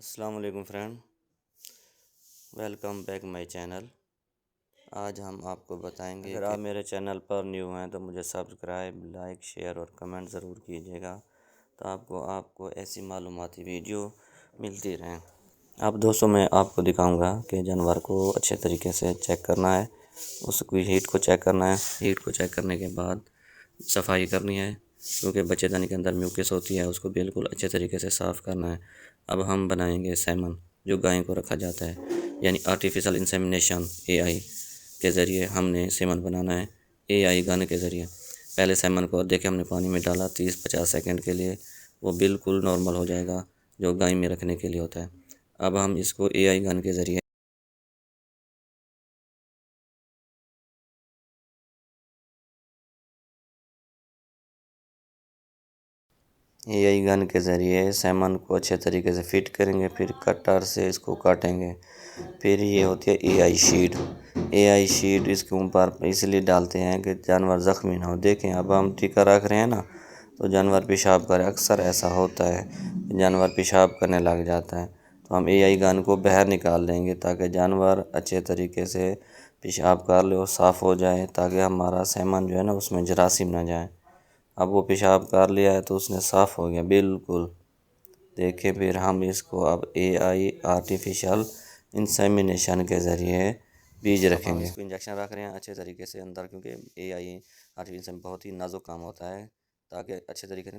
अस्सलाम वालेकुम friend, welcome back my channel. आज हम आपको बताएंगे, अगर आप मेरे चैनल पर न्यू हैं तो मुझे सब्सक्राइब, लाइक, शेयर और कमेंट ज़रूर कीजिएगा, तो आपको ऐसी मालूमाती वीडियो मिलती रहें। अब दोस्तों मैं आपको दिखाऊंगा कि जानवर को अच्छे तरीके से चेक करना है, उसकी हीट को चेक करना है। हीट को चेक करने के बाद सफाई करनी है, क्योंकि बच्चेदानी के अंदर म्यूकस होती है, उसको बिल्कुल अच्छे तरीके से साफ़ करना है। अब हम बनाएंगे सेमन, जो गाय को रखा जाता है, यानी आर्टिफिशियल इंसेमिनेशन एआई के ज़रिए हमने सेमन बनाना है। एआई गन के ज़रिए पहले सेमन को देखे हमने पानी में डाला 30-50 सेकंड के लिए, वो बिल्कुल नॉर्मल हो जाएगा, जो गाय में रखने के लिए होता है। अब हम इसको एआई गन के ज़रिए एआई गन के ज़रिए सेमन को अच्छे तरीके से फिट करेंगे, फिर कटर से इसको काटेंगे। फिर ये होती है एआई शीट। एआई शीट इसके ऊपर इसलिए डालते हैं कि जानवर ज़ख्मी ना हो। देखें, अब हम टीका रख रहे हैं ना, तो जानवर पेशाब करे, अक्सर ऐसा होता है, जानवर पेशाब करने लग जाता है, तो हम एआई गन को बाहर निकाल देंगे ताकि जानवर अच्छे तरीके से पेशाब कर ले और साफ़ हो जाए, ताकि हमारा सेमन जो है ना उसमें जरासीम ना जाए। अब वो पेशाब कर लिया है तो उसने साफ़ हो गया बिल्कुल। देखें, फिर हम इसको अब एआई आर्टिफिशियल इंसेमिनेशन के ज़रिए बीज रखेंगे। इसको इंजेक्शन रख रहे हैं अच्छे तरीके से अंदर, क्योंकि एआई आर्टिफिशियल बहुत ही नाजुक काम होता है, ताकि अच्छे तरीके से